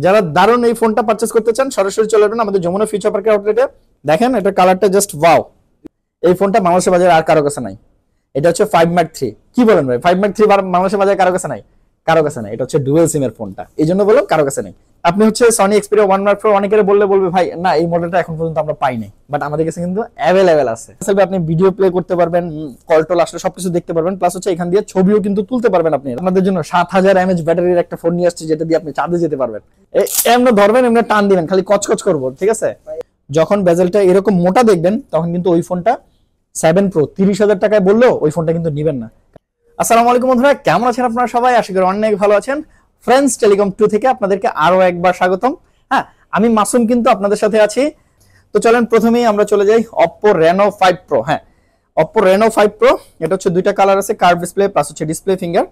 যারা দারুণ এই ফোনটা পারচেজ করতে চান সরাসরি চলে আসবেন আমাদের যমুনা ফিউচার পার্কের আউটলেটে। দেখেন এটা কালারটা জাস্ট ওয়াও। এই ফোনটা বাংলাদেশের বাজারে আর কারো কাছে নাই। এটা হচ্ছে 5 Mark 3। কি বলেন ভাই, 5 Mark 3 বাংলাদেশের বাজারে কারো কাছে নাই? কারো কাছে নাই। এটা হচ্ছে ডুয়াল সিম এর ফোনটা, এই জন্য বললাম কারো কাছে নেই। আপনি হচ্ছে সনি এক্সপেরিয়া 1 Mark 4 অনেকের বলবে ভাই না এই মডেলটা এখন পর্যন্ত আমরা পাই নাই, বাট আমাদের কাছে কিন্তু অ্যাভেলেবেল আছে। আসলে আপনি ভিডিও প্লে করতে পারবেন, কল টল আসলে সবকিছু দেখতে পারবেন, প্লাস হচ্ছে এখান দিয়ে ছবিও কিন্তু তুলতে পারবেন। আপনি আপনাদের জন্য 7000 mAh ব্যাটারির একটা ফোন নিয়ে আসছে, যেটা দিয়ে আপনি চাঁদে যেতে পারবেন। এমনি ধরবেন, এমনি টান দিবেন, খালি কচকচ করবো, ঠিক আছে? যখন বেজেলটা এরকম মোটা দেখবেন তখন কিন্তু ওই ফোনটা 7 Pro 30,000 টাকায় বললেও ওই ফোনটা কিন্তু নিবেন না। আসসালামু আলাইকুম বন্ধুরা, কেমন আছেন আপনারা সবাই? আশা করি অনেক ভালো আছেন। ফ্রেন্ডস টেলিকম 2 থেকে আপনাদেরকে আরো একবার স্বাগতম। হ্যাঁ, আমি মাসুম কিন্তু আপনাদের সাথে আছি। তো চলেন প্রথমেই আমরা চলে যাই Oppo Reno 5 Pro। হ্যাঁ, Oppo Reno 5 Pro, এটা হচ্ছে দুইটা কালার আছে, কার্ভ ডিসপ্লে প্লাস হচ্ছে display finger,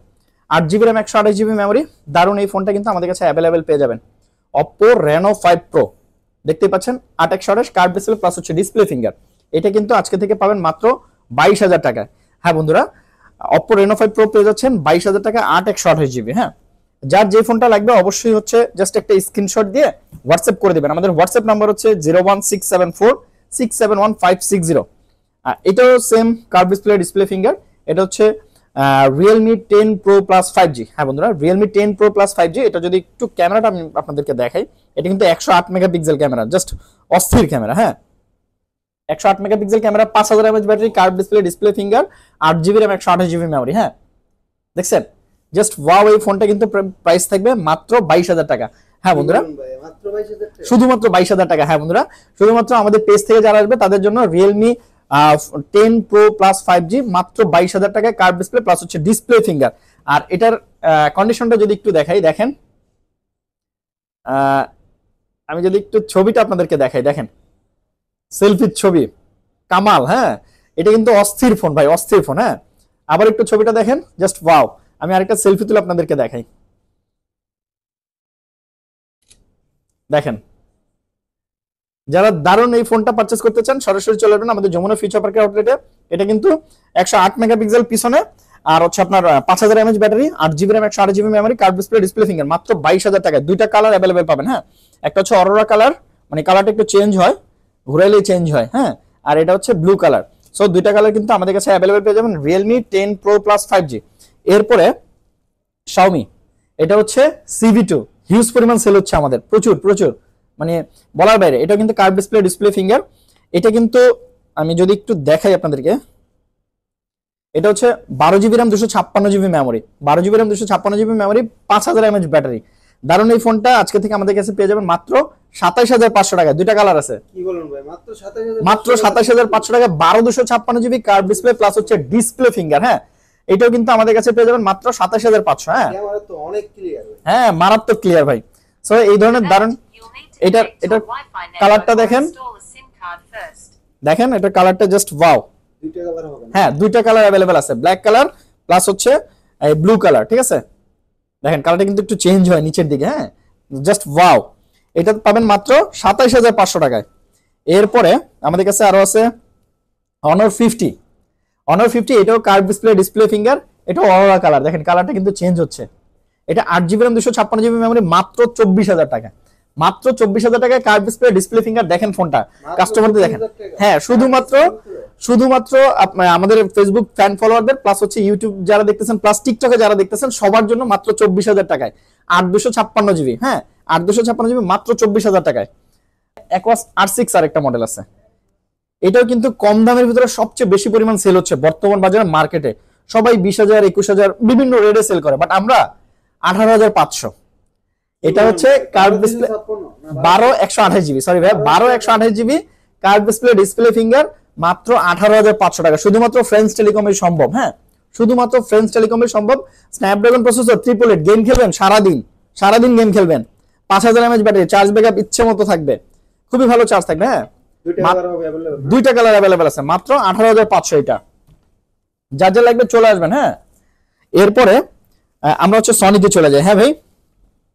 8GB RAM 128GB memory. দারুণ এই ফোনটা কিন্তু আমাদের কাছে অ্যাভেলেবেল পেয়ে যাবেন। Oppo Reno 5 Pro দেখতেই পাচ্ছেন, 8/128 কার্ভ ডিসপ্লে প্লাস হচ্ছে ডিসপ্লে ফিঙ্গার। এটা কিন্তু আজকে থেকে পাবেন মাত্র 22,000 টাকায়। হ্যাঁ বন্ধুরা, Oppo Reno 5 Pro পেয়ে যাচ্ছেন 22,000 টাকা 8/128GB। হ্যাঁ, যার যে ফোনটা লাগবে অবশ্যই হচ্ছে জাস্ট একটা স্ক্রিনশট দিয়ে হোয়াটসঅ্যাপ করে দিবেন। আমাদের হোয়াটসঅ্যাপ নাম্বার হচ্ছে 01674671560। এটাও সেম কার্ভ ডিসপ্লে ফিঙ্গার। এটা হচ্ছে Realme 10 Pro Plus 5G। হ্যাঁ বন্ধুরা, Realme 10 Pro Plus 5G। এটা যদি একটু ক্যামেরাটা আমি আপনাদেরকে দেখাই, এটা কিন্তু 108 মেগাপিক্সেল ক্যামেরা, জাস্ট অস্থির ক্যামেরা। হ্যাঁ, 108 megapixel camera, 5000 mAh battery, curve display finger, 8GB RAM 128GB memory. হ্যাঁ, দেখছেন জাস্ট ওয়াও। এই ফোনটা কিন্তু প্রাইস থাকবে মাত্র 22,000 টাকা। হ্যাঁ বন্ধুরা, শুধুমাত্র 22,000 টাকা। হ্যাঁ বন্ধুরা, শুধুমাত্র আমাদের পেজ থেকে যারা আসবে তাদের জন্য Realme 10 Pro Plus 5G মাত্র 22,000 টাকায়, কার্ভ ডিসপ্লে প্লাস হচ্ছে ডিসপ্লে ফিঙ্গার। আর এটার কন্ডিশনটা যদি একটু দেখাই, দেখেন আমি যদি একটু ছবিটা আপনাদেরকে দেখাই, দেখেন সেলফির ছবি কামাল। হ্যাঁ, এটা কিন্তু অস্থির ফোন ভাই, অস্থির ফোন। হ্যাঁ, আবার একটু ছবিটা দেখেন, জাস্ট ওয়াও। আমি আরেকটা সেলফি তুলে আপনাদেরকে দেখাই, দেখেন। যারা দারুণ এই ফোনটা পারচেজ করতে চান সরাসরি চলে আসবেন আমাদের যমুনা ফিউচার পার্কের আউটলেটে। এটা কিন্তু 108 মেগাপিক্সেল পিছনে, আর হচ্ছে আপনার 5000 mAh battery, 8GB RAM 128GB memory, curve display finger, মাত্র 22,000 টাকায়। দুইটা কালার অ্যাভেলেবেল পাবেন। হ্যাঁ, একটা হচ্ছে অরোরা কালার, মানে কালারটা একটু চেঞ্জ হয়, ঘুরাইলেই চেঞ্জ হয়। হ্যাঁ, আর এটা হচ্ছে ব্লু কালার। সো দুইটা কালার কিন্তু আমাদের কাছে অ্যাভেলেবেল পেয়ে যাবেন। Realme 10 Pro Plus 5G। এরপরে Xiaomi, এটা হচ্ছে CV2, হিউজ পরিমাণ সেল হচ্ছে আমাদের, প্রচুর, মানে বলার বাইরে। এটা কিন্তু কার্ভ ডিসপ্লে ফিঙ্গার। এটা কিন্তু আমি যদি একটু দেখাই আপনাদেরকে, এটা হচ্ছে 12GB RAM 256GB memory, 12GB RAM 256GB memory, 5000 mAh battery. দারুণ এই ফোনটা আজকে থেকে আমাদের কাছে পেয়ে যাবেন মাত্র 27,500 টাকায়। দুইটা কালার আছে। কি বলেন ভাই, মাত্র 27,500 টাকায় 12/256GB কার্ভ ডিসপ্লে প্লাস হচ্ছে ডিসপ্লে ফিঙ্গার। হ্যাঁ, এটাও কিন্তু আমাদের কাছে পেয়ে যাবেন মাত্র 27,500। হ্যাঁ, ক্যামেরা তো অনেক ক্লিয়ার। হ্যাঁ, মারাত্মক ক্লিয়ার ভাই। সো এই ধরনের দারুণ, এটার কালারটা দেখেন, এটার কালারটা জাস্ট ওয়াও। দুইটা কালার হবে না? হ্যাঁ, দুইটা কালার अवेलेबल আছে, ব্ল্যাক কালার প্লাস হচ্ছে এই ব্লু কালার। ঠিক আছে, দেখেন কালারটা কিন্তু একটু চেঞ্জ হয় নিচের দিকে। হ্যাঁ, জাস্ট ওয়াও। এটা পাবেন মাত্র 27,500 টাকায়। এরপরে আমাদের কাছে আরো আছে Honor 50। Honor 50, এটাও কার্ভ ডিসপ্লে ফিঙ্গার, এটাও অরোরা কালার। দেখেন কালারটা কিন্তু চেঞ্জ হচ্ছে। এটা 8GB RAM 256GB মেমোরি, মাত্র 24,000 টাকা। মাত্র 24,000 টাকায় কার্ভ ডিসপ্লে ফিঙ্গার। দেখেন ফোনটা কাস্টমারদের দেখেন। হ্যাঁ, শুধুমাত্র আমাদের ফেসবুক ফ্যান ফলোয়ারদের প্লাস হচ্ছে ইউটিউব যারা দেখতেছেন প্লাস টিকটকে যারা দেখতেছেন সবার জন্য মাত্র 24,000 টাকায় 8/256GB। হ্যাঁ, 8/256GB মাত্র 24,000 টাকায়। Aquos R6 আর একটা মডেল আছে, এটাও কিন্তু কম দামের ভিতরে সবচেয়ে বেশি পরিমাণ সেল হচ্ছে বর্তমান বাজারে মার্কেটে। সবাই 20,000 21,000 বিভিন্ন রেটে সেল করে, বাট আমরা 18,500। এটা হচ্ছে কার্ভ ডিসপ্লে 12/128GB, সরি ভাই, 12/128GB কার্ভ ডিসপ্লে ফিঙ্গার, মাত্র 18,500 টাকা। শুধুমাত্র ফ্রেন্ডস টেলিকমের সম্ভব। হ্যাঁ, শুধুমাত্র ফ্রেন্ডস টেলিকমের সম্ভব। স্ন্যাপড্রাগন প্রসেসর, 888, গেম খেলবেন সারাদিন গেম খেলবেন, 5000 mAh ব্যাটারি, চার্জ ব্যাকআপ ইচ্ছে মতো থাকবে, খুবই ভালো চার্জ থাকবে। হ্যাঁ, দুইটা কালার অ্যাভেলেবল আছে, মাত্র 18,500 এটা। যার যা লাগবে চলে আসবেন। হ্যাঁ, এরপরে আমরা হচ্ছে সনিতে চলে যাই। হ্যাঁ ভাই,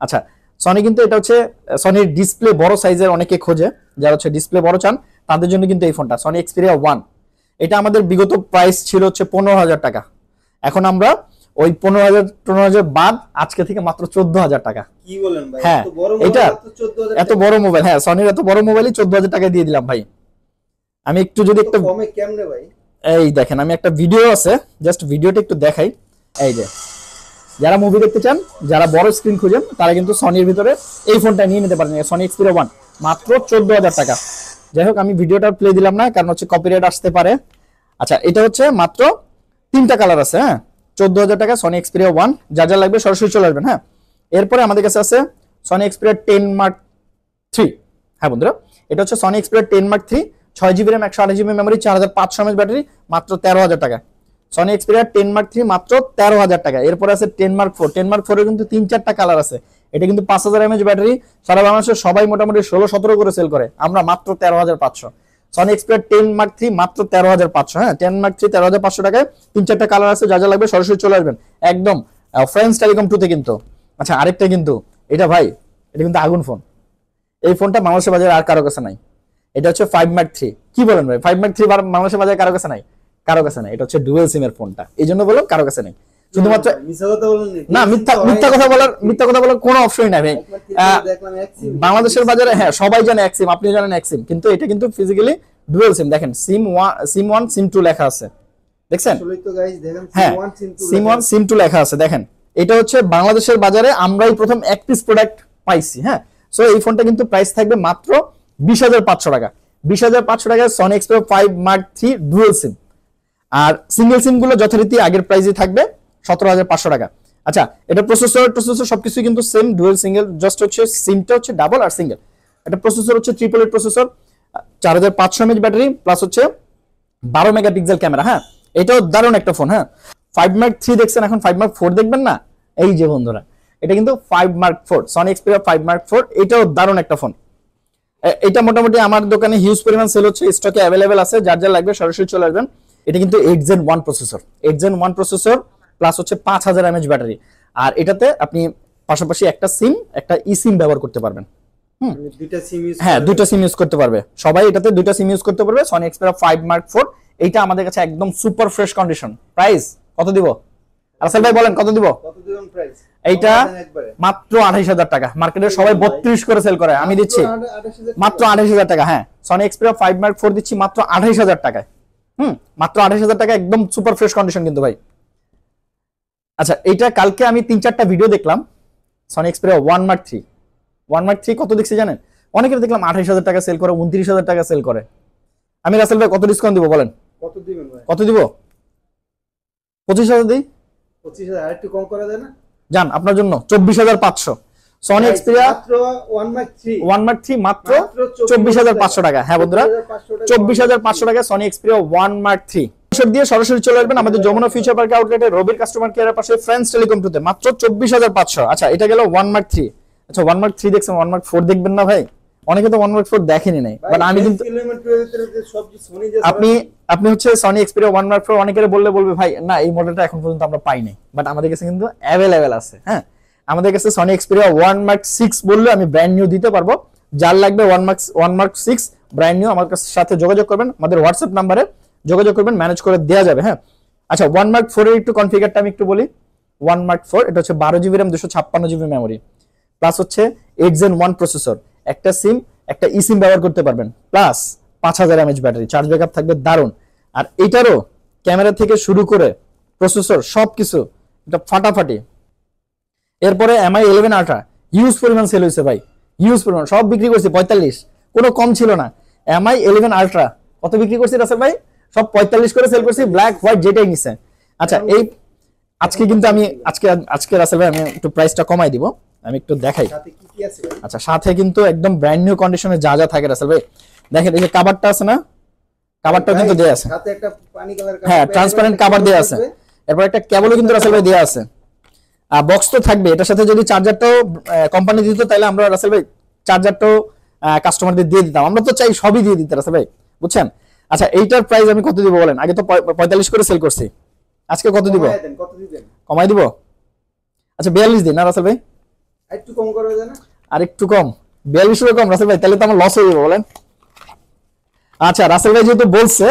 আচ্ছা, সনি কিন্তু এটা হচ্ছে সনির ডিসপ্লে বড় সাইজের, অনেকে খোঁজে যারা হচ্ছে ডিসপ্লে বড় চান তাদের জন্য কিন্তু এই ফোনটা সনি এক্সপেরিয়া 1। এটা আমাদের বিগত প্রাইস ছিল হচ্ছে 15,000 টাকা, এখন আমরা ওই 15,000 বাদ আজকে থেকে মাত্র 14,000 টাকা। কি বলেন ভাই, হ্যাঁ, এত বড় এটা মোবাইল তো 14,000 এত বড় মোবাইল, হ্যাঁ সনির এত বড় মোবাইলই 14,000 টাকায় দিয়ে দিলাম ভাই। আমি একটু যদি একটা কমে কেমনে ভাই? এই দেখেন, আমি একটা ভিডিও আছে, জাস্ট ভিডিওটা একটু দেখাই। এই যে যারা মুভি দেখতে চান, যারা বড় স্ক্রিন খুঁজেন, তারা কিন্তু সনির ভিতরে এই ফোনটা নিয়ে নিতে পারেন, সনি এক্সপিরিয়া 1 মাত্র 14,000 টাকা। যাই হোক, আমি ভিডিওটা প্লে দিলাম না, কারণ হচ্ছে কপিরাইট আসতে পারে। আচ্ছা, এটা হচ্ছে মাত্র 3টা কালার আছে, হ্যাঁ 14,000 টাকা সনি এক্সপিরিয়া 1। যা যা লাগবে সরাসরি চলে আসবেন। হ্যাঁ, এরপরে আমাদের কাছে আছে সনি এক্সপিরিয়া 10 মার্ক 3। হ্যাঁ বন্ধুরা, এটা হচ্ছে Sony Xperia 10 mark 3, 6GB RAM 128GB memory, 4500 mAh battery, মাত্র 13,000 টাকা। সনি এক্সপিরিয়া 10 মার্ক 3 মাত্র 13,000 টাকা। এরপরে আছে 10 মার্ক 4। 10 মার্ক 4 এর কিন্তু 3-4টা কালার আছে। এটা কিন্তু 5000 mAh ব্যাটারি, সারা বাংলাদেশে সবাই মোটামুটি 16-17 করে সেল করে, আমরা মাত্র 13,500। সনি এক্সপিরিয়া 10 মার্ক 3 মাত্র 13,500। হ্যাঁ, 10 মার্ক 3 13,500 টাকায় 3-4টা কালার আছে, যা যা লাগবে সরাসরি চলে আসবেন একদম ফ্রেন্ডস টেলিকম 2 তে কিন্তু। আচ্ছা, আরেকটা কিন্তু এটা ভাই, এটা কিন্তু আগুন ফোন। এই ফোনটা বাংলাদেশের বাজারে আর কারো কাছে নাই। এটা হচ্ছে 5 মার্ক 3। কি বলেন ভাই, 5 মার্ক 3 বাংলাদেশের বাজারে কারো কাছে নাই? কারো কাছে নাই। এটা হচ্ছে ডুয়াল সিম এর ফোনটা, এই জন্য বললাম কারো কাছে নেই। শুধুমাত্র মিথ্যা কথা বলেন না, মিথ্যা কথা বলার কোনো অপশনই নাই ভাই। দেখলাম এক সিম বাংলাদেশের বাজারে হ্যাঁ সবাই জানে এক সিম, আপনিও জানেন এক সিম, কিন্তু এটা কিন্তু ফিজিক্যালি ডুয়াল সিম। দেখেন সিম 1 সিম 2 লেখা আছে, দেখছেন? আসলে তো গাইস দেখেন হ্যাঁ, সিম 1 সিম 2 লেখা আছে, দেখেন। এটা হচ্ছে বাংলাদেশের বাজারে আমরাই প্রথম এক পিস প্রোডাক্ট পাইছি। হ্যাঁ, সো এই ফোনটা কিন্তু প্রাইস থাকবে মাত্র 20,500 টাকা। 20,500 টাকায় Sony Xperia 5 mark 3 dual SIM. আর সিঙ্গেল সিম গুলো যথারীতি আগের প্রাইসে থাকবে 17,500 টাকা। আচ্ছা, এটা প্রসেসর সবকিছু কিন্তু সেম, ডুয়াল সিঙ্গেল, জাস্ট হচ্ছে সিমটা হচ্ছে ডাবল আর সিঙ্গেল। এটা প্রসেসর হচ্ছে 888 প্রসেসর, 4500 mAh ব্যাটারি, প্লাস হচ্ছে 12 মেগাপিক্সেল ক্যামেরা। হ্যাঁ, এটাও দারুণ একটা ফোন। হ্যাঁ, 5 মার্ক 3 দেখছেন, এখন 5 মার্ক 4 দেখবেন না? এই যে বন্ধুরা, এটা কিন্তু 5 মার্ক 4, সনি এক্সপিরিয়া 5 মার্ক 4, এটাও দারুণ একটা ফোন। এটা মোটামুটি আমার দোকানে হিউজ পরিমাণ সেল হচ্ছে, স্টকে অ্যাভেলেবেল আছে, যার যা লাগবে সরাসরি চলে আসবেন। এটা কিন্তু 8 Gen 1 processor, 8 Gen 1 processor, plus হচ্ছে 5000 mAh ব্যাটারি। আর এটাতে আপনি পাশাপাশি একটা সিম, একটা ই সিম ব্যবহার করতে পারবেন। দুইটা সিম ইউজ, হ্যাঁ, দুইটা সিম ইউজ করতে পারবে সবাই, এটাতে দুইটা সিম ইউজ করতে পারবে। সনি এক্সপিরিয়া 5 মার্ক 4, এইটা আমাদের কাছে একদম সুপার ফ্রেশ কন্ডিশন। প্রাইস কত দিব রাসেল ভাই, বলেন কত দিব? কত দিবেন প্রাইস? এইটা মাত্র 28,000 টাকা। মার্কেটে সবাই 32 করে সেল করে, আমি দিচ্ছি মাত্র 28,000 টাকা। হ্যাঁ, সনি এক্সপিরিয়া 5 মার্ক 4 দিচ্ছি মাত্র 28,000 টাকায়। মাত্র 28,000 টাকা, একদম সুপার ফ্রেশ কন্ডিশন কিন্তু ভাই। আচ্ছা, এইটা কালকে আমি 3-4টা ভিডিও দেখলাম, সনি এক্সপিরিয়া 1 মার্ক 3। 1 মার্ক 3 কত দেখছি জানেন? অনেকের দেখলাম 28,000 টাকা সেল করে, 29,000 টাকা সেল করে। আমি রাসেল ভাই কত ডিসকাউন্ট দিব বলেন? কত দিবেন ভাই? কত দিব? 25,000 দিই। 25,000 আর একটু কম করা যায় না? জান, আপনার জন্য 24,500। সনি এক্সপিরিয়া মাত্র 1 মার্ক 3, 1 মার্ক 3 মাত্র 24,500 টাকা। হ্যাঁ বন্ধুরা, 24,500 টাকা সনি এক্সপিরিয়া 1 মার্ক 3 দিয়ে সরাসরি চলে আসবেন আমাদের যমুনা ফিউচার পার্ক আউটলেটে, রবির কাস্টমার কেয়ারের পাশে, ফ্রেন্ডস টেলিকম 2 তে, মাত্র 24,500। আচ্ছা, এটা গেল 1 মার্ক 3। আচ্ছা, 1 মার্ক 3 দেখছেন, 1 মার্ক 4 দেখবেন না ভাই? অনেকে তো 1 মার্ক 4 দেখেনি নাই, বাট আমি কিন্তু আপনি হচ্ছে সনি এক্সপিরিয়া 1 মার্ক 4 অনেকের বলবে ভাই না, এই মডেলটা এখন পর্যন্ত আমরা পাই নাই, বাট আমাদের কাছে কিন্তু অ্যাভেলেবেল আছে। হ্যাঁ, আমাদের কাছে সনি এক্সপিরিয়া 1 মার্ক 6 বললে আমি ব্র্যান্ড নিউ দিতে পারবো। যার লাগবে 1 মার্ক 6 ব্র্যান্ড নিউ, আমার সাথে যোগাযোগ করবেন, আমাদের হোয়াটসঅ্যাপ নাম্বারে যোগাযোগ করবেন, ম্যানেজ করে দেওয়া যাবে। হ্যাঁ, আচ্ছা, 1 মার্ক 4 এর একটু কনফিগারটা আমি একটু বলি। 1 মার্ক 4 এটা হচ্ছে 12GB RAM 256GB memory, plus হচ্ছে 8 Gen 1 প্রসেসর, একটা সিম, একটা ই সিম ব্যবহার করতে পারবেন, plus 5000 mAh battery, charge backup থাকবে দারুণ। আর এটারও ক্যামেরা থেকে শুরু করে প্রসেসর সবকিছু এটা ফাটাফাটি। এরপরে MI 11 আল্ট্রা হিউজ পরিমাণ সেল হয়েছে ভাই, হিউজ পরিমাণ, সব বিক্রি করছি 45, কোনো কম ছিল না। MI 11 আল্ট্রা কত বিক্রি করছি রাসেল ভাই? সব 45 করে সেল করছি, ব্ল্যাক হোয়াইট যেটাই নিছে। আচ্ছা, এই আজকে কিন্তু আমি আজকে রাসেল ভাই আমি একটু প্রাইসটা কমাই দিব, আমি একটু দেখাই। আচ্ছা, সাথে কিন্তু একদম ব্র্যান্ড নিউ কন্ডিশনে যা যা থাকে রাসেল ভাই, দেখেন এই যে কভারটা আছে না, কভারটা কিন্তু দেয়া আছে, সাথে একটা পানি কালার কভার, হ্যাঁ ট্রান্সপারেন্ট কভার দেয়া আছে। এরপর একটা কেবলও কিন্তু রাসেল ভাই দেয়া আছে, আর বক্স তো থাকবে। এটার সাথে যদি চার্জারটাও কোম্পানি দিত, তাহলে আমরা রাসেল ভাই চার্জারটাও কাস্টমারদের দিয়ে দিতাম। আমরা তো চাই সবই দিয়ে দিতে রাসেল ভাই, বুঝছেন? আচ্ছা, এইটার প্রাইস আমি কত দিব বলেন? আগে তো 45 করে সেল করছি, আজকে কত দিব? কমাই দিব। আচ্ছা, 42 দিন না রাসেল ভাই? একটু কম করা যায় না? আর একটু কম, 42 কম রাসেল ভাই, তাহলে তো আমার লস হয়ে যাবে বলেন। আচ্ছা, রাসেল ভাই যেহেতু বলছে,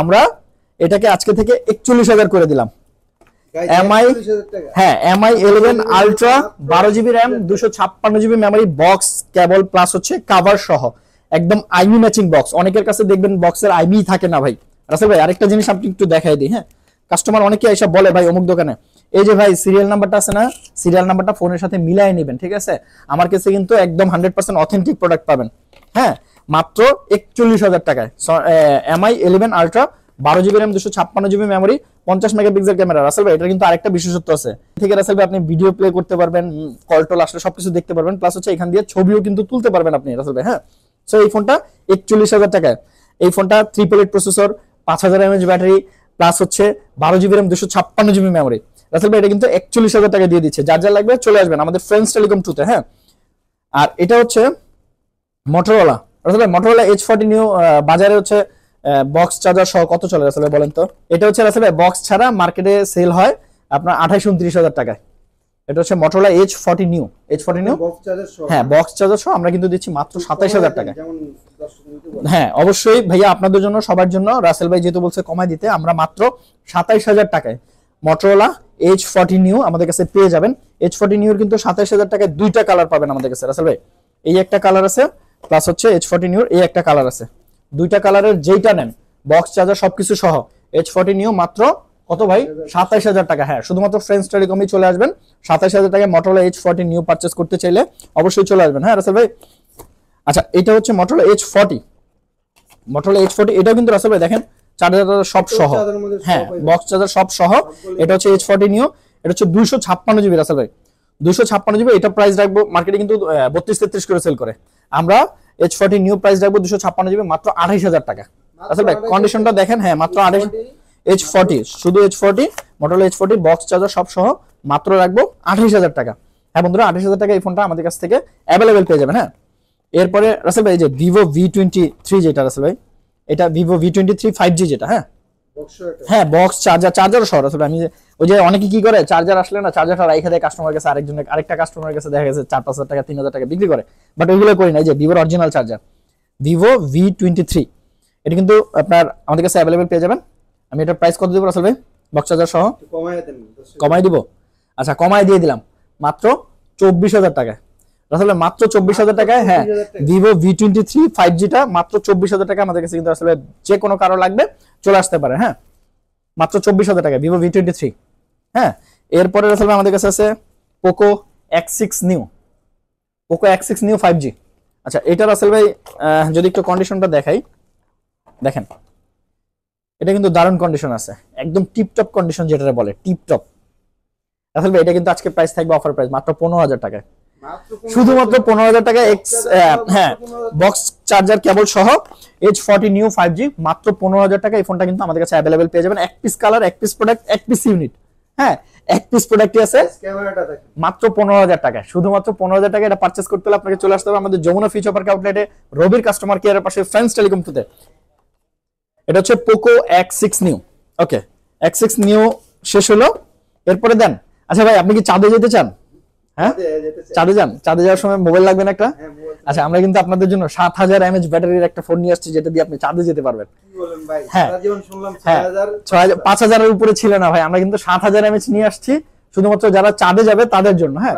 আমরা এটাকে আজকে থেকে 41,000 করে দিলাম। এমআই, হ্যাঁ MI 11 ultra 12 GB RAM 256 GB memory, box কেবল প্লাস হচ্ছে কভার সহ, একদম আইমি ম্যাচিং বক্স। অনেকের কাছে দেখবেন বক্সের আইমি থাকে না ভাই। রাসেল ভাই আরেকটা জিনিস আপনি একটু দেখাই দিই, হ্যাঁ কাস্টমার অনেকে এসে বলে ভাই অমুক দোকানে এই যে ভাই সিরিয়াল নাম্বারটা আছে না, সিরিয়াল নাম্বারটা ফোনের সাথে মিলাই নেবেন, ঠিক আছে। আমার কাছে কিন্তু একদম 100% অথেন্টিক প্রোডাক্ট পাবেন, হ্যাঁ মাত্র 41,000 টাকায়। MI 11 ultra 12 GB RAM 256 GB memory, 50 megapixel camera. Rasel ভাই এটা কিন্তু আরেকটা বিশেষত্ব আছে থেকে রাসেল ভাই, আপনি ভিডিও প্লে করতে পারবেন, কল টল আসলে সবকিছু দেখতে পারবেন, প্লাস হচ্ছে এখান দিয়ে ছবিও কিন্তু তুলতে পারবেন আপনি রাসেল ভাই, হ্যাঁ। সো এই ফোনটা 41,000 টাকায়। এই ফোনটা 888 প্রসেসর, 5000 mAh ব্যাটারি, প্লাস হচ্ছে 12 GB RAM 256 GB memory. Rasel ভাই এটা কিন্তু 41,000 টাকা দিয়ে দিচ্ছে। যার যার লাগবে চলে আসবেন আমাদের ফ্রেন্ডস টেলিকম 2 তে, হ্যাঁ। আর এটা হচ্ছে মোটরোলা। রাসেল ভাই মোটরোলা H40 নিউ বাজারে হচ্ছে বক্স চার্জার সহ কত চলে রাসেল ভাই বলেন তো? এটা হচ্ছে রাসেল ভাই বক্স ছাড়া মার্কেটে সেল হয় আপনার 28-29,000 টাকায়। এটা হচ্ছে Motorola H40 new, H40 new, box charger সহ, হ্যাঁ বক্স চার্জার সহ আমরা কিন্তু দিচ্ছি মাত্র 27,000 টাকায়। যেমন 10 নিতে বলে। হ্যাঁ অবশ্যই ভাইয়া আপনাদের জন্য সবার জন্য রাসেল ভাই যেহেতু বলছে কমায় দিতে, আমরা মাত্র 27,000 টাকায় মোটরোলা H40 নিউ আমাদের কাছে পেয়ে যাবেন। H40 নিউর কিন্তু 27,000 টাকায় দুইটা কালার পাবেন আমাদের কাছে রাসেল ভাই। এই একটা কালার আছে, প্লাস হচ্ছে H40 নিউর এই একটা কালার আছে। দুইটা কালারের যেইটা নেন বক্স চার্জার সবকিছু সহ H40 নিউ মাত্র কত ভাই? 27,000 টাকা। হ্যাঁ শুধুমাত্র ফ্রেন্ডস টেলিকমই চলে আসবেন। 27,000 টাকায় মোটরোলা H40 নিউ পারচেজ করতে চাইলে অবশ্যই চলে আসবেন, হ্যাঁ রাসেল ভাই। আচ্ছা এটা হচ্ছে মোটরোলা H40, মোটরোলা H40 এটাও কিন্তু রাসেল ভাই দেখেন চার্জার সব সহ, হ্যাঁ বক্স চার্জার সব সহ। এটা হচ্ছে H40 নিউ, এটা হচ্ছে 256 জিবি রাসেল ভাই, 256 জিবি। এটা প্রাইস রাখবো মার্কেটে কিন্তু 32-33 করে সেল করে, আমরা H40 নিউ প্রাইস রাখবো 256 জিবি মাত্র 28,000 টাকা। রাসেল ভাই কন্ডিশনটা দেখেন, হ্যাঁ মাত্র 28। H40 শুধু H40 Motorola H40 box charger সব সহ মাত্র রাখবো 28,000 টাকা। হ্যাঁ বন্ধুরা 28,000 টাকা এই ফোনটা আমাদের কাছ থেকে অ্যাভেলেবেল পেয়ে যাবেন, হ্যাঁ। এরপরে রাসেল ভাই যে Vivo V23 যেটা রাসেল ভাই, এটা Vivo V23 5G যেটা, হ্যাঁ হ্যাঁ বক্স চার্জার সহ রাসেল ভাই। আমি ওই যে অনেকে কি করে চার্জার আসলে না চার্জারটা রাইখা দেয় কাস্টমার কাছে, আরেকটা কাস্টমারের কাছে দেখা গেছে 4-5,000 টাকা 3,000 টাকা বিক্রি করে, বাট ওইগুলো করি না। এই যে ভিভোর অরিজিনাল চার্জার Vivo V23 এটা কিন্তু আপনার আমাদের কাছে অ্যাভেলেবেল পেয়ে যাবেন। আমি এটা প্রাইস কত দেব রাসেল ভাই বক্স চার্জার সহ? কমাই দিব, আচ্ছা কমাই দিয়ে দিলাম মাত্র 24,000 টাকায় রাসেল ভাই, মাত্র 24,000 টাকায়। হ্যাঁ Vivo V23 5G টা মাত্র 24,000 টাকা আমাদের কাছে কিন্তু আসলে যে কোনো কারো লাগবে চলে আসতে পারে, হ্যাঁ মাত্র 24,000 টাকা Vivo V23, হ্যাঁ। এরপরে রাসেল ভাই আমাদের কাছে আছে Poco X6 new, Poco X6 new 5G। আচ্ছা এটা রাসেল ভাই যদি একটু কন্ডিশনটা দেখাই, দেখেন এটা কিন্তু দারুণ কন্ডিশন আছে, একদম টিপটপ কন্ডিশন যেটা বলে টিপটপ। রাসেল ভাই এটা কিন্তু আজকে প্রাইস থাকবে অফার প্রাইস মাত্র 15,000 টাকায়, শুধুমাত্র 15,000 টাকায়। হ্যাঁ বক্স চার্জার কেবল সহ H40 নিউ 5G মাত্র 15,000 টাকা। এই ফোনটা কিন্তু আমাদের কাছে অ্যাভেলেবেল পেয়ে যাবেন। এক পিস কালার, এক পিস প্রোডাক্ট, এক পিস ইউনিট, হ্যাঁ এক পিস প্রোডাক্টই আছে মাত্র 15,000 টাকায়। শুধুমাত্র 15,000 টাকা এটা পারচেজ করতে হলে আপনাকে চলে আসতে হবে আমাদের যমুনা ফিউচার পার্ক আউটলেটে রবির কাস্টমার কেয়ারের পাশে ফ্রেন্ডস টেলিকম 2 তে। এটা হচ্ছে Poco X6 নিউ, ওকে X6 নিউ শেষ হলো। এরপরে দেন আচ্ছা ভাই আপনি কি চাঁদে যেতে চান? হ্যাঁ চাঁদে যান, চাঁদে যাওয়ার সময় মোবাইল লাগবে না একটা? আচ্ছা আমরা কিন্তু আপনাদের জন্য 7,000 mAh ব্যাটারির একটা ফোন নিয়ে আসছি যেটা দিয়ে আপনি চাঁদে যেতে পারবেন। হ্যাঁ 5,000 এর উপরে ছিল না ভাই, আমরা কিন্তু 7,000 mAh নিয়ে আসছি শুধুমাত্র যারা চাঁদে যাবে তাদের জন্য, হ্যাঁ।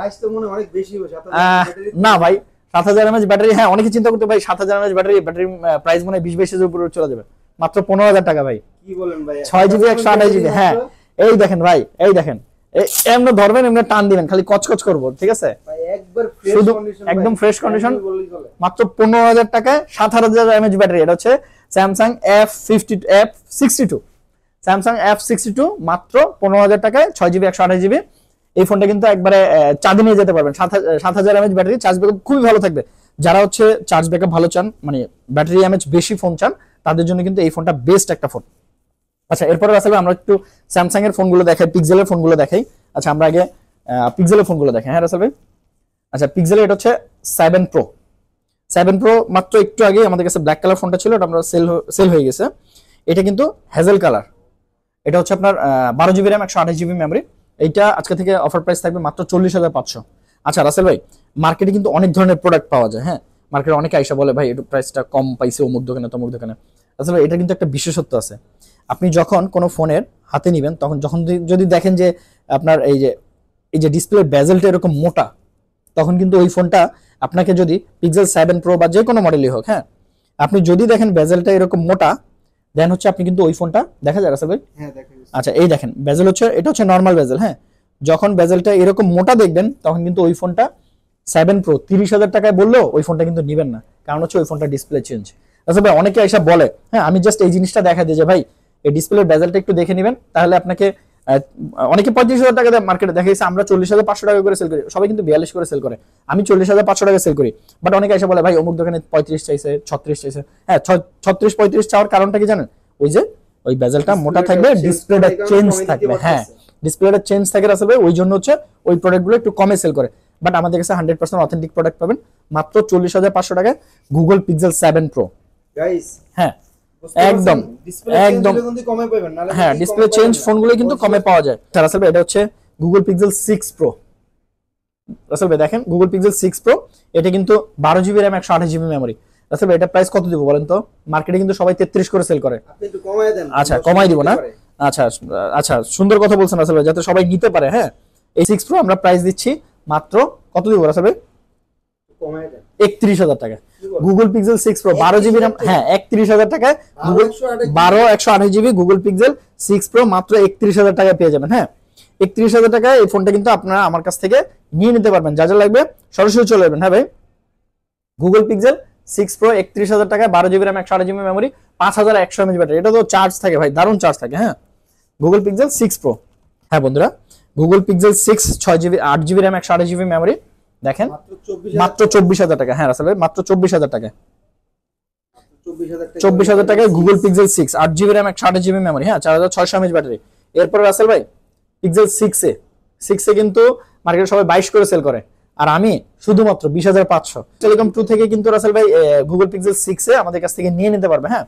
না ভাই 7,000 mAh ব্যাটারি, হ্যাঁ অনেকে চিন্তা করতে ভাই 7,000 mAh ব্যাটারি প্রাইস মনে হয় 20-22 এর উপরে চলে যাবে, মাত্র 15,000 টাকা ভাই। কি বলেন ভাই 6GB 128GB, হ্যাঁ এই দেখেন ভাই, এই দেখেন এমন ধরবেন এমন টান দিবেন খালি কচকচ করবো, ঠিক আছে শুধু একদম ফ্রেশ কন্ডিশন মাত্র 15,000 টাকায় 7,000 mAh ব্যাটারি। এটা হচ্ছে Samsung F62 Samsung F62 মাত্র 15,000 টাকায় 6GB 128GB। এই ফোনটা কিন্তু একবারে চাঁদে নিয়ে যেতে পারবেন। 7,000 mAh ব্যাটারি, চার্জ ব্যাকআপ খুবই ভালো থাকবে। যারা হচ্ছে চার্জ ব্যাকআপ ভালো চান, মানে ব্যাটারি এমএচ বেশি ফোন চান, তাদের জন্য কিন্তু এই ফোনটা বেস্ট একটা ফোন। আচ্ছা এরপরে আসলে আমরা একটু স্যামসাং এর ফোনগুলো দেখাই, পিক্সেলের ফোনগুলো দেখাই। আচ্ছা আমরা আগে পিক্সেলের ফোনগুলো দেখাই, হ্যাঁ রাসেল ভাই। আচ্ছা পিক্সেলের এটা হচ্ছে 7 Pro মাত্র একটু আগে আমাদের কাছে ব্ল্যাক কালার ফোনটা ছিল, এটা আমরা সেল হয়ে গেছে। এটা কিন্তু হ্যাজেল কালার, এটা হচ্ছে আপনার 12GB র্যাম 128GB মেমোরি। এইটা আজকে থেকে অফার প্রাইস থাকবে মাত্র 40,500। আচ্ছা রাসেল ভাই মার্কেটে কিন্তু অনেক ধরনের প্রোডাক্ট পাওয়া যায়, হ্যাঁ মার্কেটে অনেকে আইসা বলে ভাই একটু প্রাইসটা কম পাইছে অমুক দোকানে তমুক দোকানে। আসলে এটা কিন্তু একটা বিশেষত্ব আছে। আপনি যখন কোনো ফোনের হাতে নিবেন তখন যখন যদি দেখেন যে আপনার এই যে ডিসপ্লের বেজেলটা এরকম মোটা, তখন কিন্তু ওই ফোনটা আপনাকে যদি পিক্সেল 7 প্রো বা যে কোনো মডেলই হোক, হ্যাঁ, আপনি যদি দেখেন বেজেলটা এরকম মোটা, দেন হচ্ছে আপনি কিন্তু ওই ফোনটা দেখা যায় রাসেল ভাই। হ্যাঁ দেখা যাচ্ছে। আচ্ছা এই দেখেন বেজেল হচ্ছে, এটা হচ্ছে নর্মাল বেজেল, হ্যাঁ, যখন বেজেলটা এরকম মোটা দেখবেন তখন কিন্তু ওই ফোনটা 7 প্রো 30,000 টাকায় বললেও ওই ফোনটা কিন্তু নিবেন না, কারণ হচ্ছে ওই ফোনটা ডিসপ্লে চেঞ্জ। আচ্ছা ভাই অনেকে এসে বলে, হ্যাঁ আমি জাস্ট এই জিনিসটা দেখা দিই যে ভাই এই ডিসপ্লের বেজেলটা একটু দেখে নেবেন, তাহলে আপনাকে অনেকে 35,000 টাকা দিয়ে মার্কেটে দেখা গেছে, আমরা 40,500 টাকা করে সেল করি, সবাই কিন্তু 42 করে সেল করে, আমি 40,500 টাকা সেল করি। বাট অনেকে এসে বলে ভাই অমুক দোকানে 35 চাইছে, 36 চাইছে। হ্যাঁ 36-35 চাওয়ার কারণটা কি জানেন? ওই যে ওই বেজেলটা মোটা থাকবে, ডিসপ্লেটা চেঞ্জ থাকবে, হ্যাঁ ডিসপ্লেটা চেঞ্জ থাকে আসলে, ওই জন্য হচ্ছে ওই প্রোডাক্টগুলো একটু কমে সেল করে। বাট আমাদের কাছে 100% অথেন্টিক প্রোডাক্ট পাবেন মাত্র 40,500 টাকায় গুগল পিক্সেল 7 প্রো। গাইস হ্যাঁ একদম একদম কমে পাবেন, নালে হ্যাঁ ডিসপ্লে চেঞ্জ ফোনগুলো কিন্তু কমে পাওয়া যায়। রাসেল ভাই এটা হচ্ছে গুগল পিক্সেল 6 প্রো। রাসেল ভাই দেখেন গুগল পিক্সেল 6 প্রো, এটা কিন্তু 12GB RAM 128GB memory. Rasel ভাই এটা প্রাইস কত দিব বলেন তো? মার্কেটে কিন্তু সবাই 33 করে সেল করে। আপনি একটু কমায় দেন। আচ্ছা কমাই দিব না, আচ্ছা আচ্ছা সুন্দর কথা বলছেন রাসেল ভাই, যাতে সবাই নিতে পারে। হ্যাঁ এই 6 প্রো আমরা প্রাইস দিচ্ছি মাত্র কত দিব রাসেল ভাই? কমায় দেন 31,000 টাকা। Google pixel 6 pro 12GB RAM, হ্যাঁ 31,000 টাকায় Google 128GB Google pixel 6 pro মাত্র 31,000 টাকায় পেয়ে যাবেন। হ্যাঁ 31,000 টাকায় এই ফোনটা কিন্তু আপনারা আমার কাছ থেকে নিয়ে নিতে পারবেন, যা যা লাগবে সরাসরি চলে যাবেন। হ্যাঁ ভাই গুগল পিক্সেল 6 প্রো 31,000 টাকায় 12GB RAM 128GB memory 5100 mAh battery, এটা তো চার্জ থাকে ভাই, দারুণ চার্জ থাকে। হ্যাঁ গুগল পিক্সেল 6 প্রো, হ্যাঁ বন্ধুরা Google pixel 6 6GB 8GB RAM 128GB memory দেখেন মাত্র 24,000 টাকা। হ্যাঁ রাসেল ভাই মাত্র 24,000 টাকা, 24,000 টাকায় Google pixel 6 8GB RAM 128GB memory, হ্যাঁ 4600 mAh ব্যাটারি। এরপর রাসেল ভাই পিক্সেল 6 এ কিন্তু মার্কেটে সবাই 22 করে সেল করে, আর আমি শুধুমাত্র 20,500। টেলিকম 2 থেকে কিন্তু রাসেল ভাই গুগল পিক্সেল 6 এ আমাদের কাছ থেকে নিয়ে নিতে পারবে। হ্যাঁ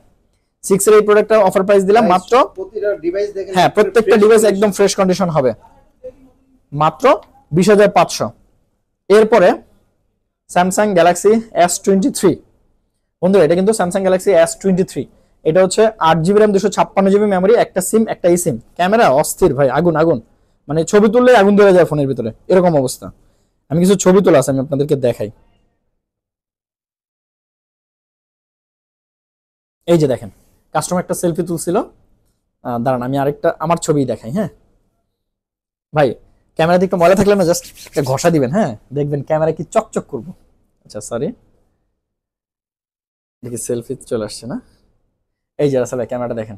6 এর এই প্রোডাক্টটা অফার প্রাইস দিলাম মাত্র, প্রতিটা ডিভাইস দেখেন, হ্যাঁ প্রত্যেকটা ডিভাইস একদম ফ্রেশ কন্ডিশন হবে, মাত্র 20,500। এরপরে স্যামসাং গ্যালাক্সি S23 বন্ধুরা, এটা কিন্তু স্যামসাং গ্যালাক্সি S23, এটা হচ্ছে 8GB RAM 256GB মেমোরি, একটা সিম একটা ই সিম, ক্যামেরা অস্থির ভাই, আগুন আগুন, মানে ছবি তুললে আগুন ধরে যায় ফোনের ভিতরে এরকম অবস্থা। আমি কিছু ছবি তোলা আছে আমি আপনাদেরকে দেখাই, এই যে দেখেন কাস্টমার একটা সেলফি তুলছিল, দাঁড়ান আমি আরেকটা আমার ছবি দেখাই। হ্যাঁ ভাই ক্যামেরা দিকটা ময়লা থাকলে না জাস্ট একটা ঘষা দিবেন, হ্যাঁ দেখবেন ক্যামেরা কি চকচক করবো। আচ্ছা সরি দেখি সেলফি চলে আসছে না, এই যে আসলে ক্যামেরাটা দেখেন।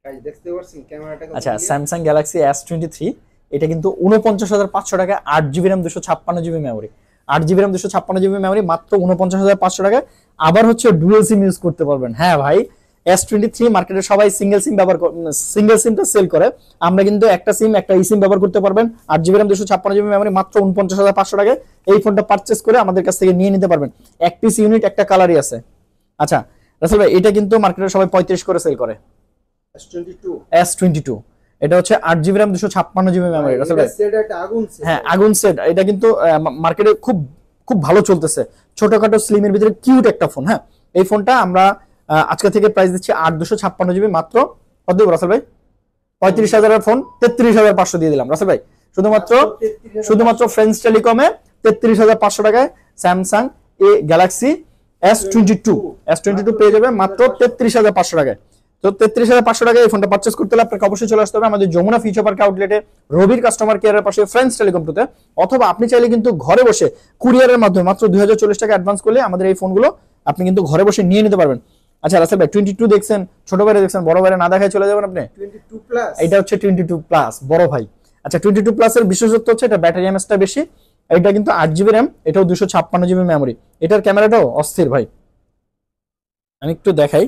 গাইস দেখতে পাচ্ছেন ক্যামেরাটা? আচ্ছা স্যামসাং গ্যালাক্সি S23, এটা কিন্তু 49,500 টাকা, 8GB RAM 256GB memory, 8GB RAM 256GB memory মাত্র 49,500 টাকায়। আবার হচ্ছে ডুয়াল সিম ইউজ করতে পারবেন। হ্যাঁ ভাই S23 মার্কেটে সবাই সিঙ্গেল সিম ব্যবহার সিঙ্গেল সিমটা সেল করে, আমরা কিন্তু একটা সিম একটা ই সিম ব্যবহার করতে পারবেন। 8GB RAM 256GB মেমোরি মাত্র 49,500 টাকায় এই ফোনটা পারচেস করে আমাদের কাছ থেকে নিয়ে নিতে পারবেন। এক পিস ইউনিট একটা কালারই আছে। আচ্ছা রাসেল ভাই এটা কিন্তু মার্কেটে সবাই 35 করে সেল করে। S22 এটা হচ্ছে 8GB RAM 256GB memory Rasel ভাই, সেট একটা আগুন সেট, হ্যাঁ আগুন সেট। এটা কিন্তু মার্কেটে খুব খুব ভালো চলতেছে, ছোটখাটো স্লিমের ভিতরে কিউট একটা ফোন। হ্যাঁ এই ফোনটা আমরা আজকে থেকে প্রাইস দিচ্ছি 8,256GB মাত্র কত দেব রাসেল ভাই? 35,000 এর ফোন 33,500 দিয়ে দিলাম রাসেল ভাই, শুধুমাত্র ফ্রেন্ডস টেলিকমে 33,500 টাকায় স্যামসাং গ্যালাক্সি S22 পেয়ে যাবে মাত্র 33,500 টাকায়। তো 33,500 টাকায় এই ফোনটা পারচেজ করতে হলে আপনাকে অবশ্যই চলে আসতে হবে আমাদের যমুনা ফিউচার পার্ক আউটলেটে রবির কাস্টমার কেয়ারের পাশে ফ্রেন্ডস টেলিকম টুতে, অথবা আপনি চাইলে কিন্তু ঘরে বসে কুরিয়ারের মাধ্যমে মাত্র 2,040 টাকা অ্যাডভান্স করলে আমাদের এই ফোনগুলো আপনি কিন্তু ঘরে বসে নিয়ে নিতে পারবেন। আচ্ছা রাসেল ভাই 22 দেখছেন, ছোট বাইরে দেখছেন, বড় বাইরে না দেখায় চলে যাবেন আপনি? 22 প্লাস, এটা হচ্ছে 22 প্লাস বড় ভাই। আচ্ছা 22 প্লাসের বিশেষত্ব হচ্ছে এটা ব্যাটারি এমএসটা বেশি, এটা কিন্তু 8GB RAM, এটাও 256GB মেমোরি, এটার ক্যামেরাটাও অস্থির ভাই, আমি একটু দেখাই।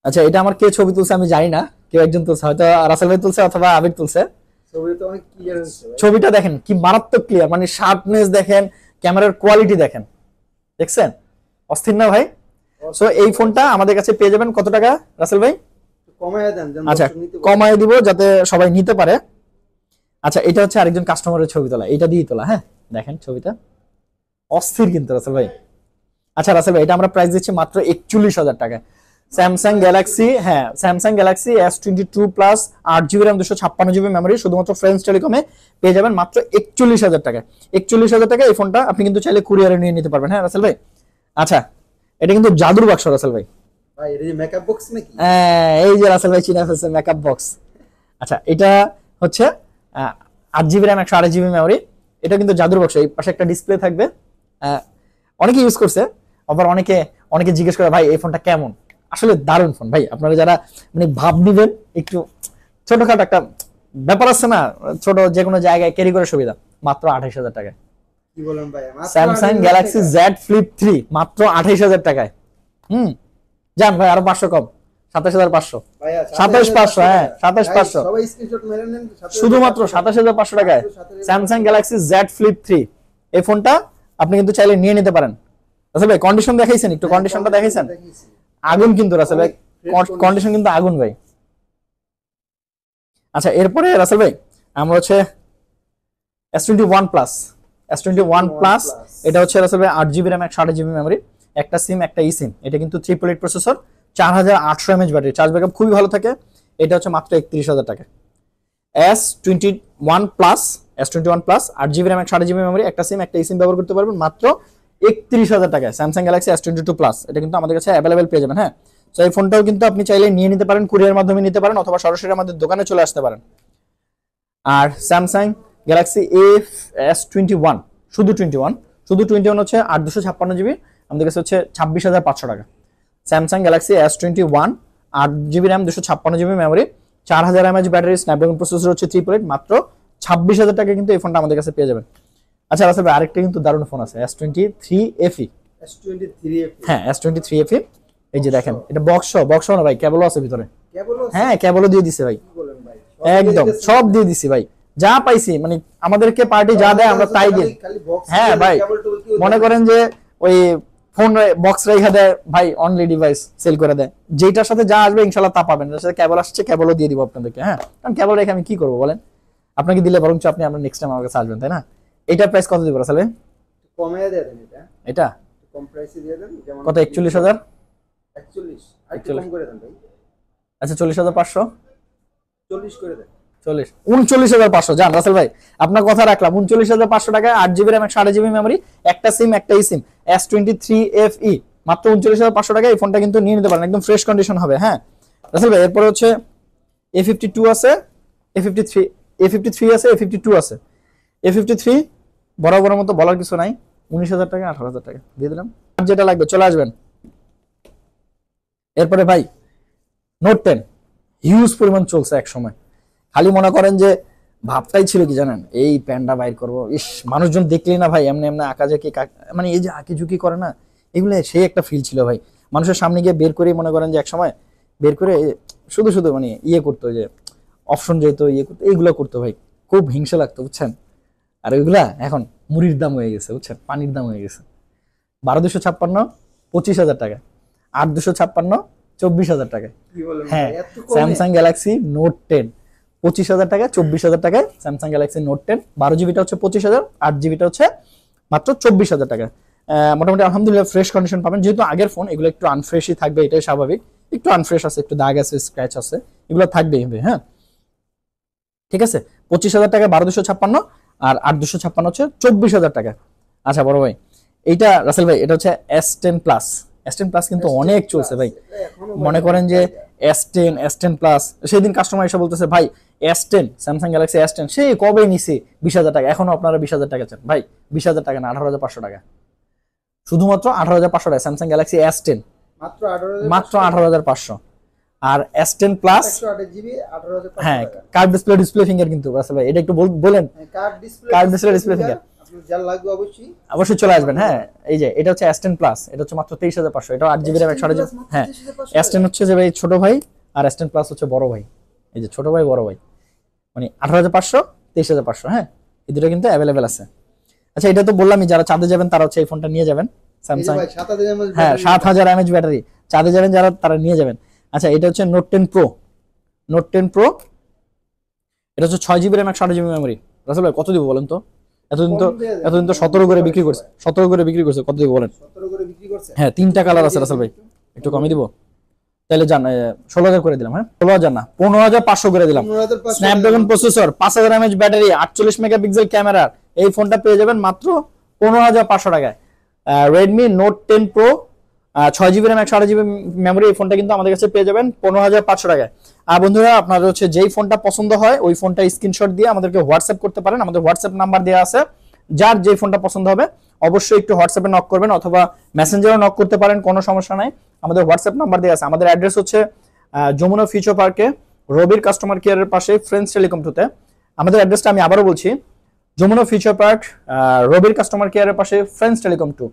আচ্ছা এটা আমার কে ছবি তুলছে আমি জানি না, কেউ একজন তুলছে, হয়তো রাসেল ভাই তুলছে অথবা আবির তুলছে। ছবিটা অনেক ক্লিয়ার হচ্ছে ভাই, ছবিটা দেখেন কি মারাত্মক ক্লিয়ার, মানে শার্পনেস দেখেন, ক্যামেরার কোয়ালিটি দেখেন, দেখছেন অস্থির না ভাই? সো এই ফোনটা আমাদের কাছে পেয়ে যাবেন কত টাকা রাসেল ভাই? কমায় দেন যেন আচ্ছা দর্শক নিতে পারে। কমায় দিব যাতে সবাই নিতে পারে। আচ্ছা এটা হচ্ছে আরেকজন কাস্টমারের ছবি তোলা, এটা দিয়ে তোলা, হ্যাঁ দেখেন ছবিটা অস্থির কিন্তু রাসেল ভাই। আচ্ছা রাসেল ভাই এটা আমরা প্রাইস দিচ্ছি মাত্র 41,000 টাকা। স্যামসাং গ্যালাক্সি, হ্যাঁ Samsung Galaxy S22 plus 8GB RAM 256GB memory শুধুমাত্র ফ্রেন্ডস টেলিকমে পেয়ে যাবেন মাত্র 41,000 টাকায়। 41,000 টাকায় এই ফোনটা আপনি কিন্তু চাইলে কুরিয়ারে নিয়ে নিতে পারবেন। হ্যাঁ রাসেল ভাই, আচ্ছা এটা কিন্তু জাদুর বাক্স রাসেল ভাই। ভাই এটা মেকআপ বক্স নাকি? হ্যাঁ এই যে রাসেল ভাই চিনে ফেলছে মেকআপ বক্স। আচ্ছা এটা হচ্ছে 8GB RAM 128GB মেমোরি, এটা কিন্তু জাদুর বাক্স। এই পাশে একটা ডিসপ্লে থাকবে, অনেকে ইউজ করছে, আবার অনেকে জিজ্ঞেস করে ভাই এই ফোনটা কেমন। আসলে দারুণ ফোন ভাই, আপনারা যারা মানে ভাব নিবেন একটু ছোটখাটো একটা ব্যাপার আছে না, ছোট যে কোনো জায়গায় ক্যারি করে সুবিধা, মাত্র 28,000 টাকায়। কি বলেন ভাই? স্যামসাং গ্যালাক্সি Z Flip 3 মাত্র 28,000 টাকায়। জান ভাই আরো 500 কম, 27,500। ভাইয়া 27,500, হ্যাঁ 27,500, সবাই স্ক্রিনশট মেরে নেন। শুধুমাত্র 27,500 টাকায় স্যামসাং গ্যালাক্সি Z Flip 3। এই ফোনটা আপনি কিন্তু চাইলে নিয়ে নিতে পারেন। রাসেল ভাই কন্ডিশন দেখাইছেন, একটু কন্ডিশনটা দেখাইছেন, আগুন কিন্তু রাসেল ভাই, কন্ডিশন কিন্তু আগুন ভাই। আচ্ছা এরপরে রাসেল ভাই আমরা হচ্ছে S21 প্লাস, S21 প্লাস এটা হচ্ছে রাসেল ভাই 8GB RAM 128GB মেমোরি, একটা সিম একটা ই সিম, এটা কিন্তু 888 processor, 4800 mAh battery, charge backup খুবই ভালো থাকে। এটা হচ্ছে মাত্র 31,000 টাকা। S21 plus 8GB RAM 128GB memory, একটা সিম একটা ই সিম ব্যবহার করতে পারবেন মাত্র 31,000 টাকায়। স্যামসাং গ্যালাক্সি S22 প্লাস এটা কিন্তু আমাদের কাছে অ্যাভেলেবেল পেয়ে যাবেন। হ্যাঁ তো এই ফোনটাও কিন্তু আপনি চাইলে নিয়ে নিতে পারেন, কুরিয়ার মাধ্যমে নিতে পারেন, অথবা সরাসরি আমাদের দোকানে চলে আসতে পারেন। আর স্যামসাং গ্যালাক্সি S21 শুধু 21 হচ্ছে 8/256GB, আমাদের কাছে হচ্ছে 26,500 টাকা। Samsung Galaxy S21 8GB RAM 256GB memory, 4000 mAh battery, Snapdragon processor হচ্ছে 388, মাত্র 26,000 টাকা কিন্তু এই ফোনটা আমাদের কাছে পেয়ে যাবেন। আচ্ছা রাসেল ভাই আরেকটা কিন্তু দারুণ ফোন আছে, S23 FE। হ্যাঁ S23 FE, এই যে দেখেন এটা বক্স না ভাই, কেবলও আছে ভিতরে। হ্যাঁ কেবলও দিয়ে দিছে ভাই, একদম সব দিয়ে দিছি ভাই, যা পাইছি মানে আমাদেরকে পার্টি যা দেয় আমরা তাই দিই। হ্যাঁ ভাই মনে করেন যে ওই ফোন বক্স রেখা দেয় ভাই, অনলি ডিভাইস সেল করে দেয়, যেটার সাথে যা আসবে ইনশাআল্লাহ তা পাবেন। যার সাথে কেবল আসছে কেবলও দিয়ে দিব আপনাদেরকে। হ্যাঁ কারণ কেবল রেখে আমি কি করবো বলেন, আপনাকে দিলে বরঞ্চ আপনি আমরা নেক্সট টাইম আমার কাছে আসবেন, তাই না? এটার প্রাইস কত দিব রাসেল ভাই? কমিয়ে দিয়ে দেন এটা কম প্রাইসে দিয়ে দেন, যেমন কত 41,000 আর একটু কম করে দেন ভাই। আচ্ছা 40,500, 40 করে দেন। 39,500 জান রাসেল ভাই, আপনার কথা রাখলাম। 39,500 টাকায় 8GB RAM 128GB মেমোরি, একটা সিম একটা ই সিম, S23 FE মাত্র 39,500 টাকায় এই ফোনটা কিন্তু নিয়ে নিতে পারেন, একদম ফ্রেশ কন্ডিশন হবে। হ্যাঁ রাসেল ভাই এরপরে হচ্ছে A52 আছে, A53 আছে, A52 আছে। A53 বরাবরের মতো বলার কিছু নাই, 19,000 টাকা 18,000 টাকা দিয়ে দিলাম। আর যেটা লাগবে চলে আসবেন। এরপরে ভাই নোট 10 হিউজ পরিমাণ চলছে এক সময়, খালি মনে করেন যে ভাবটাই ছিল কি জানেন, এই প্যান্ডা বাইর করবো, ইস মানুষজন দেখলেই না ভাই এমনি এমনি আঁকাঝাকি মানে এই যে আঁকি ঝুঁকি করে না, এগুলো সেই একটা ফিল ছিল ভাই। মানুষের সামনে গিয়ে বের করে মনে করেন যে এক সময় বের করে শুধু মানে ইয়ে করতো, যে অপশন যেত ইয়ে করতো, এইগুলো করতো ভাই, খুব হিংসা লাগতো বুঝছেন। আর ওইগুলা এখন মুড়ির দাম হয়ে গেছে বুঝছেন, পানির দাম হয়ে গেছে। 12,256 25,000 টাকা, 8,256 24,000 টাকায়। হ্যাঁ স্যামসাং গ্যালাক্সি নোট 10 25,000 টাকা, 24,000 টাকায় স্যামসাং গ্যালাক্সি নোট 10। 12GBটা হচ্ছে 25,000, 8GBটা হচ্ছে মাত্র 24,000 টাকা। মোটামুটি আলহামদুলিল্লাহ ফ্রেশ কন্ডিশন পাবেন, যেহেতু আগের ফোন এগুলো একটু আনফ্রেশই থাকবে, এটাই স্বাভাবিক, একটু আনফ্রেশ আছে, একটু দাগ আছে, স্ক্র্যাচ আছে, এগুলো থাকবেই। হ্যাঁ ঠিক আছে, 25,000 টাকা 12,256, আর 8,256 হচ্ছে 24,000 টাকা। আচ্ছা বড় ভাই এইটা রাসেল ভাই এটা হচ্ছে S10 প্লাস। S10 প্লাস কিন্তু অনেক চলছে ভাই, মনে করেন যে S10 প্লাস, সেদিন কাস্টমার এসে বলতেছে ভাই S10 স্যামসাং গ্যালাক্সি S10 সেই কবে নিছি 20,000 টাকা, এখনো আপনারা 20,000 টাকা চান ভাই। 20,000 টাকা না, 18,500 টাকা, শুধুমাত্র 18,500 টাকা স্যামসাং গ্যালাক্সি S10, মাত্র 18,500। আর S10 প্লাস 128GB 18,500 হ্যাঁ টাকা। কার্ড ডিসপ্লে ফিঙ্গার কিন্তু রাসেল ভাই, এটা একটু বলেন। কার্ড ডিসপ্লে ফিঙ্গার আপনার যা লাগবে অবশ্যই চলে আসবেন। হ্যাঁ এই যে এটা হচ্ছে S10 প্লাস, এটা হচ্ছে মাত্র 23,500, এটা 8GB RAM 128GB। হ্যাঁ S10 হচ্ছে যে ভাই ছোট ভাই, আর S10 প্লাস হচ্ছে বড় ভাই, এই যে ছোট ভাই বড় ভাই, মানে 18,500 23,500। হ্যাঁ এই দুটো কিন্তু অ্যাভেলেবেল আছে। আচ্ছা এটা তো বললামই, যারা চাঁদে যাবেন তারা হচ্ছে এই ফোনটা নিয়ে যাবেন, স্যামসাং। হ্যাঁ 7,000 mAh ব্যাটারি, চাঁদে যাবেন যারা তারা নিয়ে যাবেন। আচ্ছা এটা হচ্ছে নোট 10 প্রো, নোট 10 প্রো এটা হচ্ছে 6GB RAM 128GB memory. Rasel ভাই কত দিব বলেন তো? এতদিন তো 17 করে বিক্রি করছে, 17 করে বিক্রি করছে, কত দিব বলেন? 17 করে বিক্রি করছে। হ্যাঁ 3টা কালার আছে রাসেল ভাই, একটু কমই দিব। তাহলে জান 16,000 করে দিলাম, হ্যাঁ 16,000 না 15,500 করে দিলাম। 15,500 Snapdragon processor, 5000 mAh battery, 48 megapixel camera, এই ফোনটা পেয়ে যাবেন মাত্র 15,500 টাকায়। Redmi Note 10 Pro 6GB RAM 128GB memory, এই ফোনটা কিন্তু আমাদের কাছে পেয়ে যাবেন 15,500 টাকায়। আর বন্ধুরা আপনাদের হচ্ছে যেই ফোনটা পছন্দ হয় ওই ফোনটা স্ক্রিনশট দিয়ে আমাদেরকে হোয়াটসঅ্যাপ করতে পারেন, আমাদের হোয়াটসঅ্যাপ নাম্বার দেওয়া আছে। যার যেই ফোনটা পছন্দ হবে অবশ্যই একটু হোয়াটসঅ্যাপে নক করবেন অথবা মেসেঞ্জারে নক করতে পারেন, কোনো সমস্যা নাই। আমাদের হোয়াটসঅ্যাপ নাম্বার দেওয়া আছে। আমাদের অ্যাড্রেস হচ্ছে যমুনা ফিউচার পার্কে, রবির কাস্টমার কেয়ারের পাশে, ফ্রেন্ডস টেলিকম টুতে। আমাদের অ্যাড্রেসটা আমি আবারও বলছি, যমুনা ফিউচার পার্ক, রবির কাস্টমার কেয়ারের পাশে, friends telecom 2,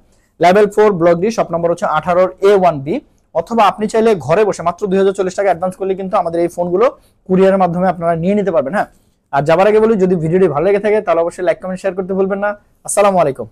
level 4, block D, shop number হচ্ছে 18A1B। অথবা আপনি চাইলে ঘরে বসে মাত্র 2040 টাকা অ্যাডভান্স করলে কিন্তু আমাদের এই ফোনগুলো কুরিয়ারের মাধ্যমে আপনারা নিয়ে নিতে পারবেন। হ্যাঁ, আর যাবার আগে বলি, যদি ভিডিওটি ভালো লেগে থাকে তাহলে অবশ্যই লাইক কমেন্ট শেয়ার করতে ভুলবেন না। আসসালামু আলাইকুম।